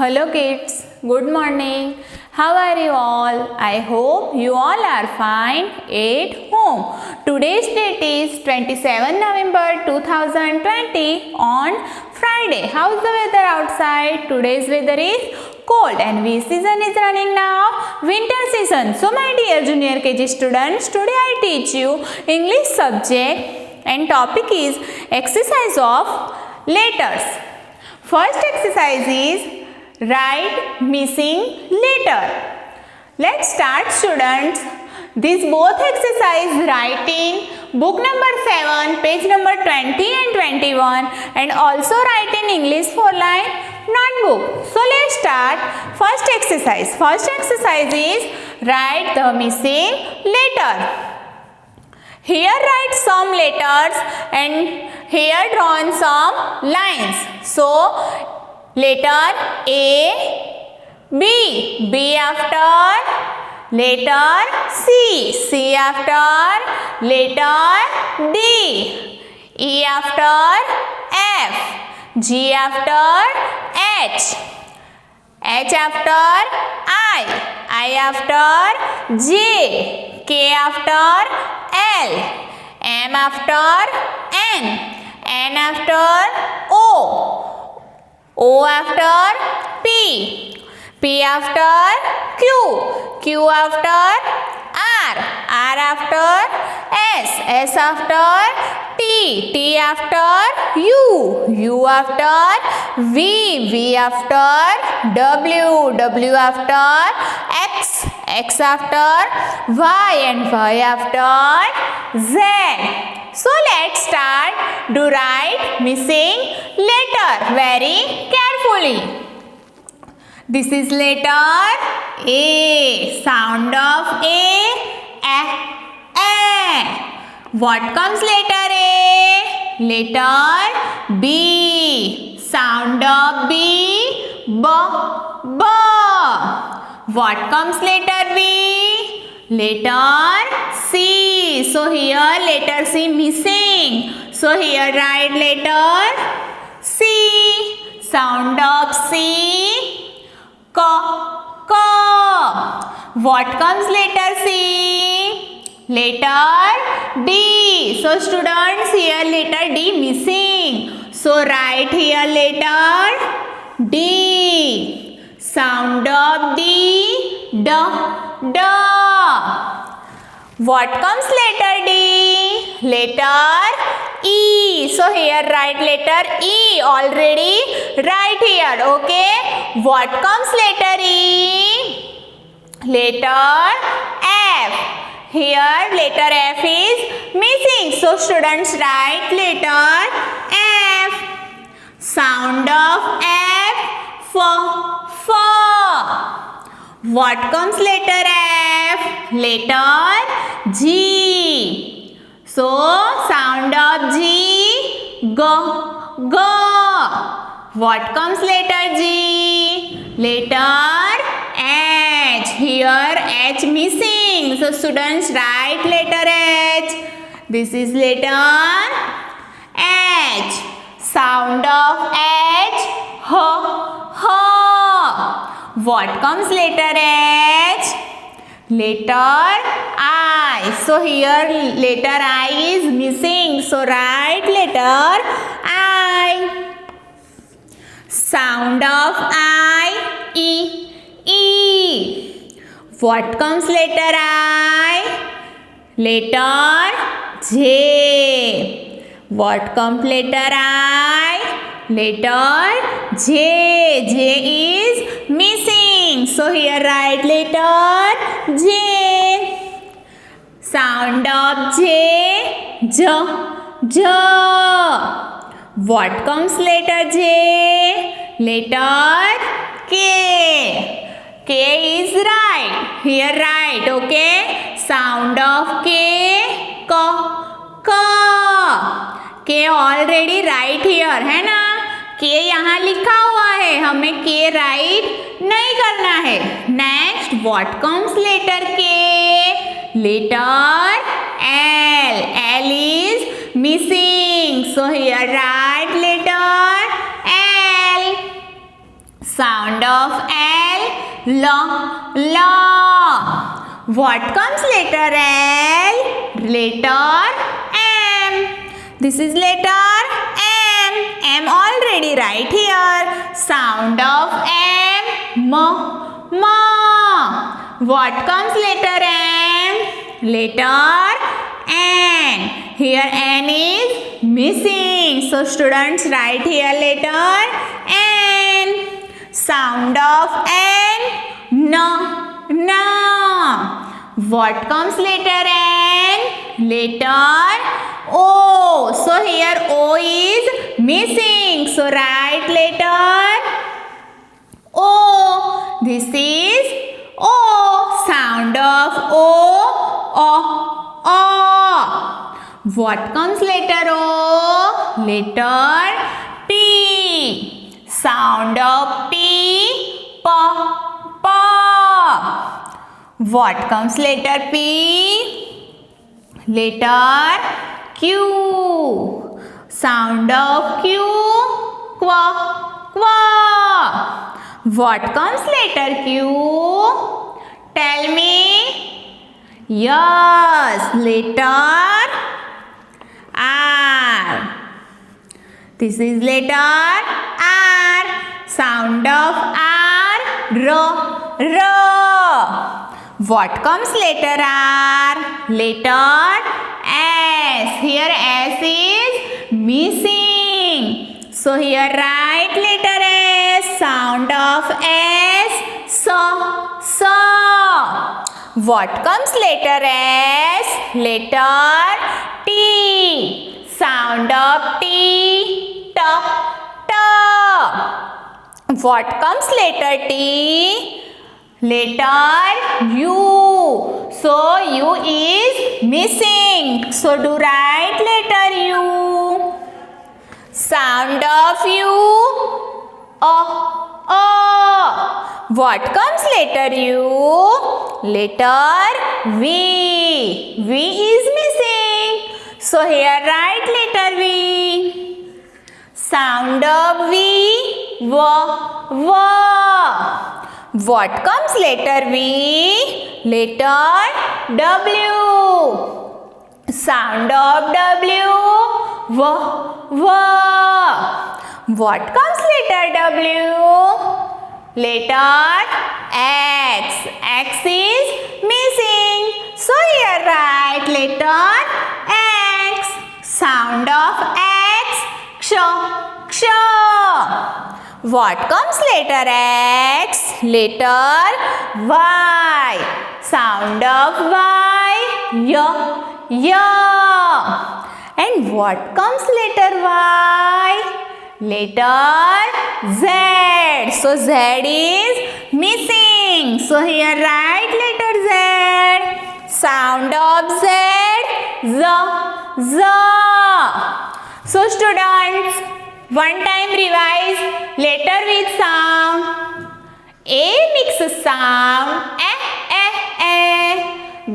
Hello kids, good morning. How are you all? I hope you all are fine at home. Today's date is 27 November 2020 on Friday. How's the weather outside? Today's weather is cold and which season is running now? Winter season. So my dear junior KG students, today I teach you English subject and topic is exercise of letters. First exercise is write missing letter. Let's start students. These both exercise write in book number 7, page number 20 and 21 and also write in English 4-line notebook. So let's start first exercise. First exercise is write the missing letter. Here write some letters and here drawn some lines. So letter A, B, B after letter C, C after letter D, E after F, G after H, H after I after J, K after L, M after N after O, O after P, P after Q, Q after R, R after S after T, T after U, U after V, V after W, W after X after Y and Y after Z. So let's start to write missing letter very carefully. This is letter A, sound of A. What comes letter A? Letter B, sound of B. B. What comes letter B? Letter C. So here letter C missing. So here write letter C. Sound of C. Ka. What comes letter C? Letter D. So students here letter D missing. So write here letter D. Sound of D. What comes letter D? Letter E. So here write letter E already right here. Okay. What comes letter E? Letter F. Here letter F is missing. So students write letter F. Sound of F. What comes letter F? Letter G. So sound of G. What comes letter G? Letter H. Here H missing. So students write letter H. This is letter H. Sound of H. What comes letter H? Letter I. So here letter I is missing. So write letter I. Sound of I. E. What comes letter I? Letter J. What comes letter I? Letter J. J is missing. So here write letter J. Sound of J. J. What comes letter J? Letter K. K is right. Here write. Okay. Sound of K. K already right here है ना. K यहाँ लिखा हुआ है. हमें K right नहीं करना है. Next, what comes letter K? Letter L. L is missing. So here write letter L. Sound of L. L. What comes later L? Letter M. This is letter M. M already right here. Sound of M. M. What comes later M? Letter N. Here N is missing. So students write here letter N. Sound of N. No. No. What comes later N? Letter O. So here O is missing. So write letter O. This is O. Sound of O. O. O. What comes later O? Letter P. Sound of P. P. P. What comes later P? Letter Q. Sound of Q. Qua. Qua. What comes later Q? Tell me. Yes, letter R. This is letter R. Sound of R. R. R. What comes later R? Letter S. Here S is missing. So here write letter S. Sound of S. So. So. What comes later S? Letter T. Sound of T. T. T. What comes later T? Letter U. So U is missing. So do write letter U. Sound of U. O. O. What comes later U? Letter V. V is missing. So here write letter V. Sound of V. V. V. What comes later V? Letter W. Sound of W. V. V. What comes later W? Letter X. X is missing. So here write letter X. Sound of X. Ksha. Ksha. What comes later X? Letter Y. Sound of Y. Ya. Ya. And what comes later Y? Letter Z. So Z is missing. So here write letter Z. Sound of Z. Z. Z. So students, one time revise letter with sound. A mixed sound.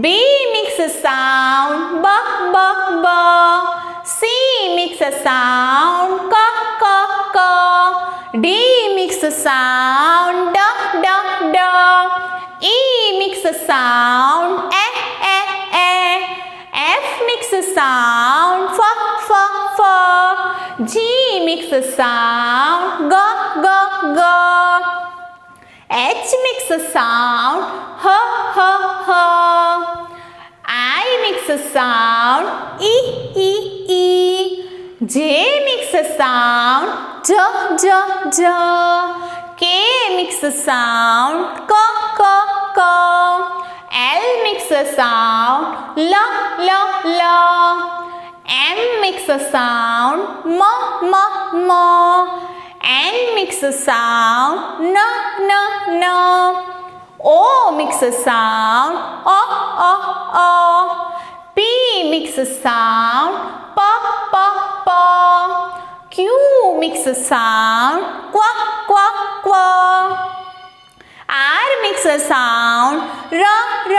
B mixed sound. B. C mixed sound. K. D mixed sound. D. E mixed sound. F mixed sound. F. G mixed sound. G. H mixed sound. H. I mixed sound. E. J mixed sound. J. K mixed sound. K. L mixed sound. L. M mixed sound. M. N mixed sound. N. O mixed sound. O. P mixed sound. P. Q mixed sound. Qu. R mixed sound. R.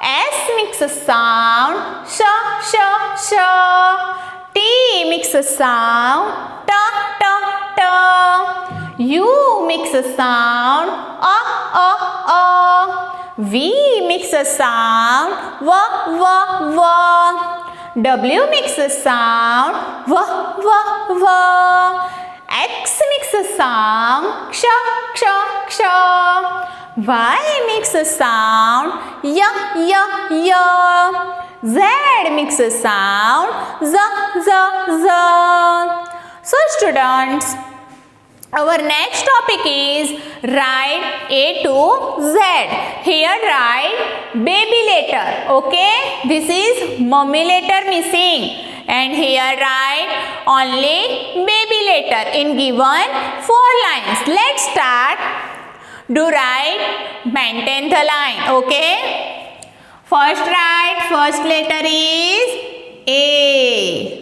S mixed sound. Sh. T mixed sound. T. U makes a sound a. V makes a sound v. W makes a sound v. X makes a sound ksha. Y makes a sound ya. Z makes a sound z. So students, our next topic is write A to Z. Here write baby letter. Okay, this is mummy letter missing, and here write only baby letter in given 4 lines. Let's start. Do write, maintain the line. Okay, first write first letter is A.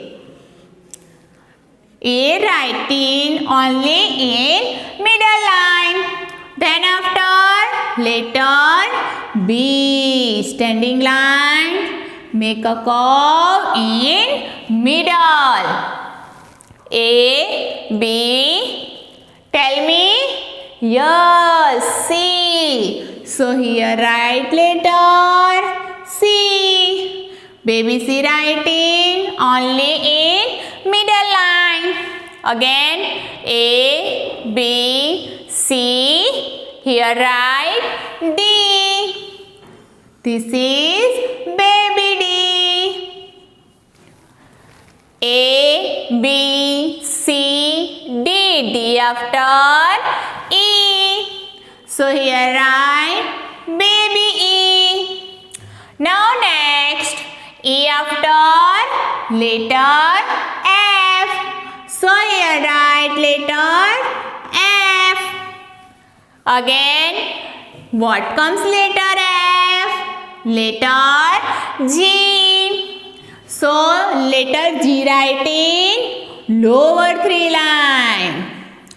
A writing only in middle line. Then after letter B, standing line, make a curve in middle. A, B, tell me. Yes, C. So here write letter C. Baby C writing only in middle line. Again A, B, C. Here write D. This is baby D. A, B, C, D. D after E. So here write baby E. Now next E after letter F. So here write letter F. Again, what comes letter F? Letter G. So letter G writing lower 3 line.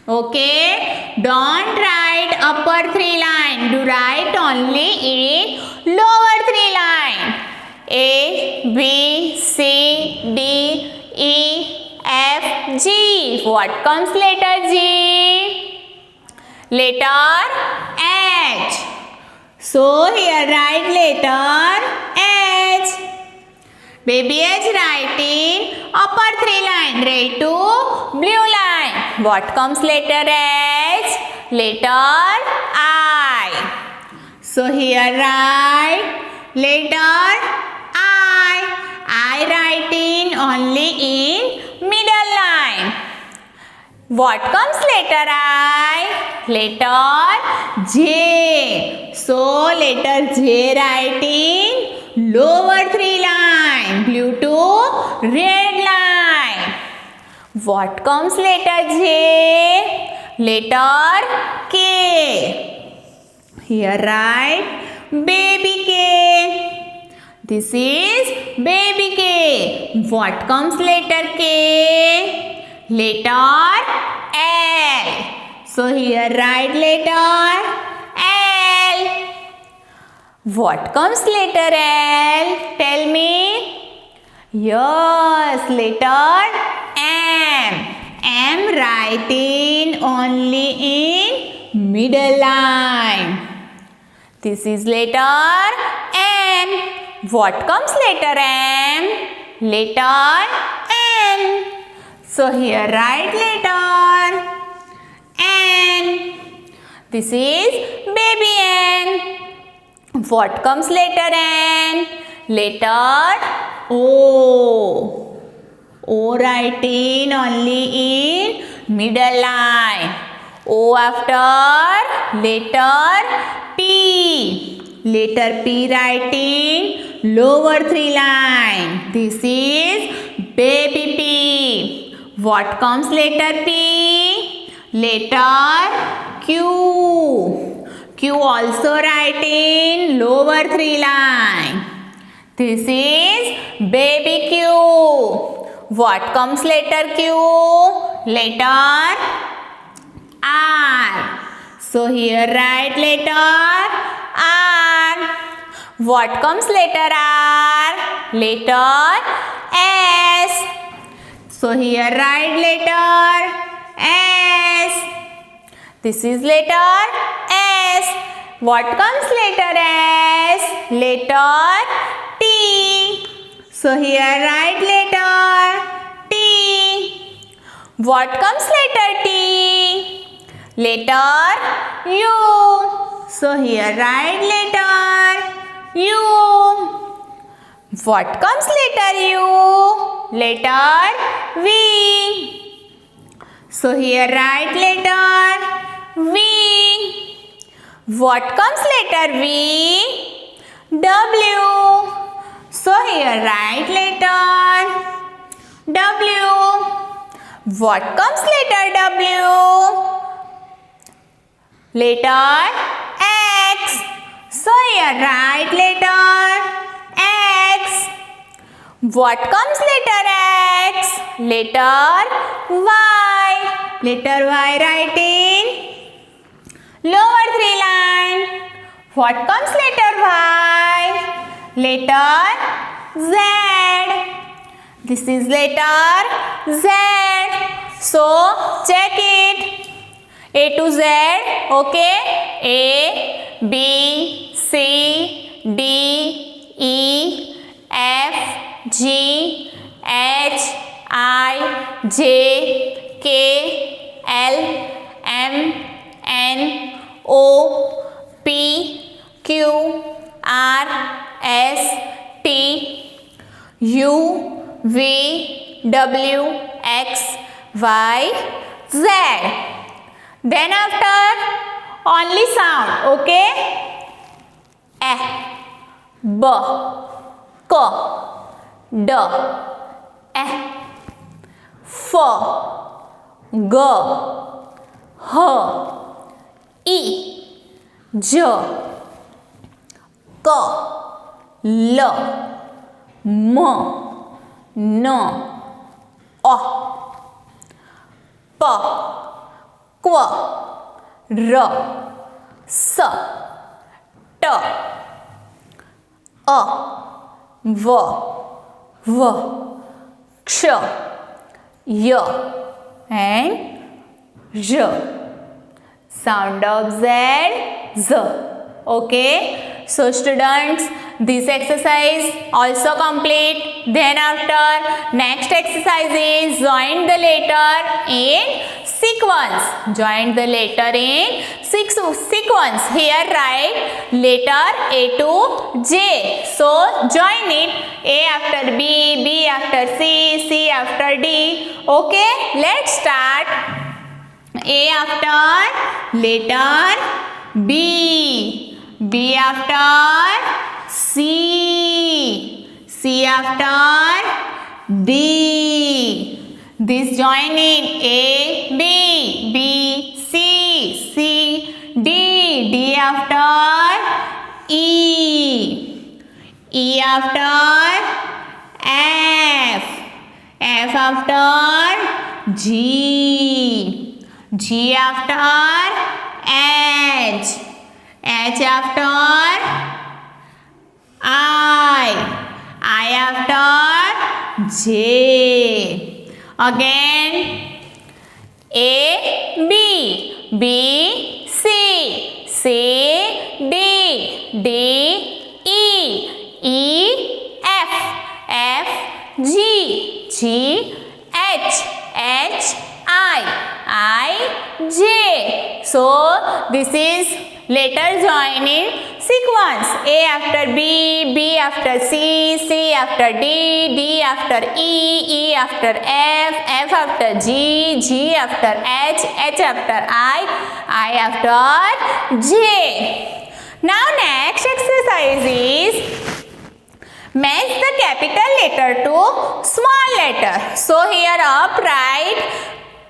Okay, don't write upper 3 line. Do write only in lower 3 line. A, B, C, D, E, F, G. What comes letter G? Letter H. So here write letter H. Baby H writing upper 3 line, red to blue line. What comes letter H? Letter I. So here write letter I. I writing only in middle line. What comes letter I? Letter J. So letter J writing lower 3 line, blue to red line. What comes letter J? Letter K. Here write baby K. This is baby K. What comes letter K? Letter L. So here write letter L. What comes letter L? Tell me. Yes, letter M. M writing only in middle line. This is letter M. What comes letter M? Letter N. So here write letter N. This is baby N. What comes letter N? Letter O. O writing only in middle line. O after letter P. Letter P writing lower 3 line. This is baby P. What comes letter P? Letter Q. Q also writing lower 3 line. This is baby Q. What comes letter Q? Letter R. So here write letter R. What comes letter R? Letter S. So here write letter S. This is letter S. What comes later S? Letter T. So here write letter T. What comes later T? Letter U. So here write letter U. What comes later U? Letter V. So here write letter V. What comes later V? W. So here write letter W. What comes later W? Letter X. So here write letter X. What comes later X? Letter Y. Letter Y write in lower three line. What comes later Y? Letter Z. This is letter Z. So check it. A to Z. Okay. A, B, C, D, E, F, G, H, I, J, K, L, M, N, O, P, Q, R, S, T, U, V, W, X, Y, Z. Then after only sound, okay? A, B, K, D, E, F, G, H, I, J, K, L, M, N, O, P, Q, R, S, T, A, V, V, Ks, Y and Z. Sound of Z, Z. Okay. So students, this exercise also complete. Then after next exercise is join the letter in sequence. Join the letter in sequence. Here write letter A to J. So join it. A after B, B after C, C after D. Okay. Let's start. A after letter B. B after C. C after D. This join it. A, B, B, C, C, D. D after E. E after F. F after G. G after H. H after I. I after J. Again A, B, B, C, C, D, D, E, E, F, F, G, G, H, H, I, J. So this is letter join in sequence. A after B, B after C, C after D, D after E, E after F, F after G, G after H, H after I after J. Now next exercise is match the capital letter to small letter. So here up write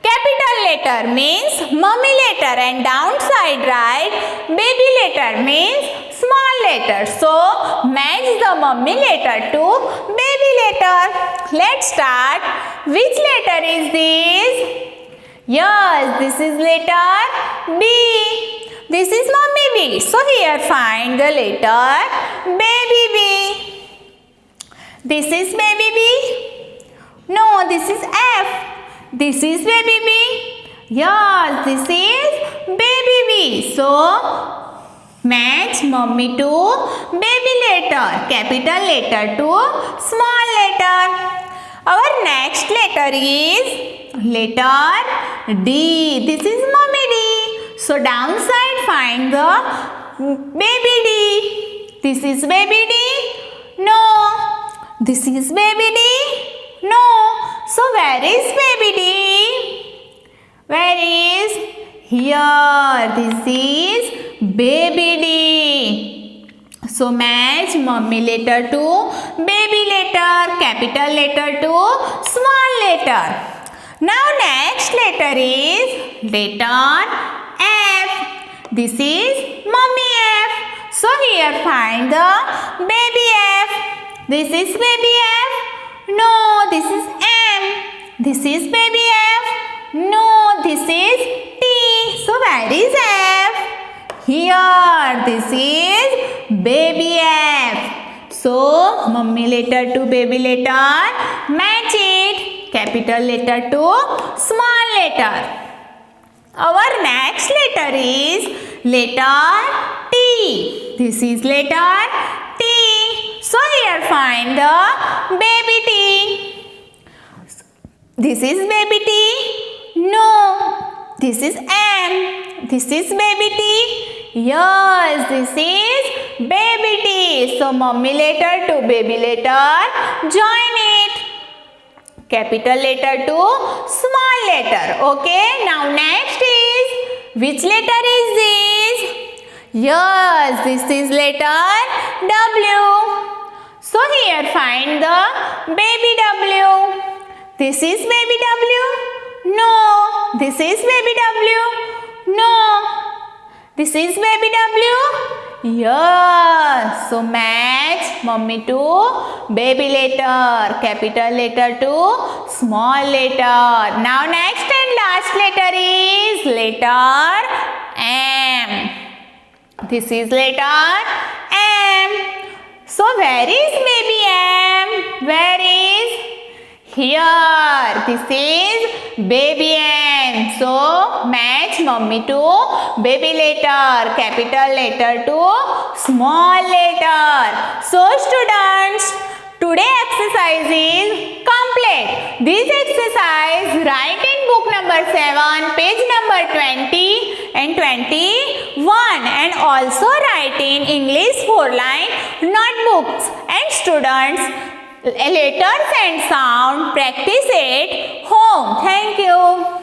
capital letter means mummy letter and downside write baby letter means small letter. So match the mummy letter to baby letter. Let's start. Which letter is this? Yes, this is letter B. This is mummy B. So here find the letter baby B. This is baby B. No, this is F. This is baby B. Yes, this is baby B. So match mommy to baby letter, capital letter to small letter. Our next letter is letter D. This is mommy D. So downside find the baby D. This is baby D. No. This is baby D. No. So where is baby D? Where is? Here. This is baby D. So match mommy letter to baby letter, capital letter to small letter. Now next letter is letter F. This is mommy F. So here find the baby F. This is baby F. No, this is M. This is baby F. No, this is T. So where is F? Here. This is baby F. So mummy letter to baby letter, match it. Capital letter to small letter. Our next letter is letter T. This is letter T. So here find the baby T. This is baby T. No. This is M. This is baby T. Yes, this is baby T. So mommy letter to baby letter, join it. Capital letter to small letter. Okay. Now next is, which letter is this? Yes, this is letter W. So here find the baby W. This is baby W. No. This is baby W. No. This is baby W. Yes. So match mommy to baby letter, capital letter to small letter. Now next and last letter is letter M. This is letter M. So where is baby M? Where is? Here. This is baby M. So match mommy to baby letter, capital letter to small letter. So students, today exercise is complete. This exercise write in book number 7, page number 20 and 21, and also write in English 4-line notebooks. And students, letters and sound practice at home. Thank you.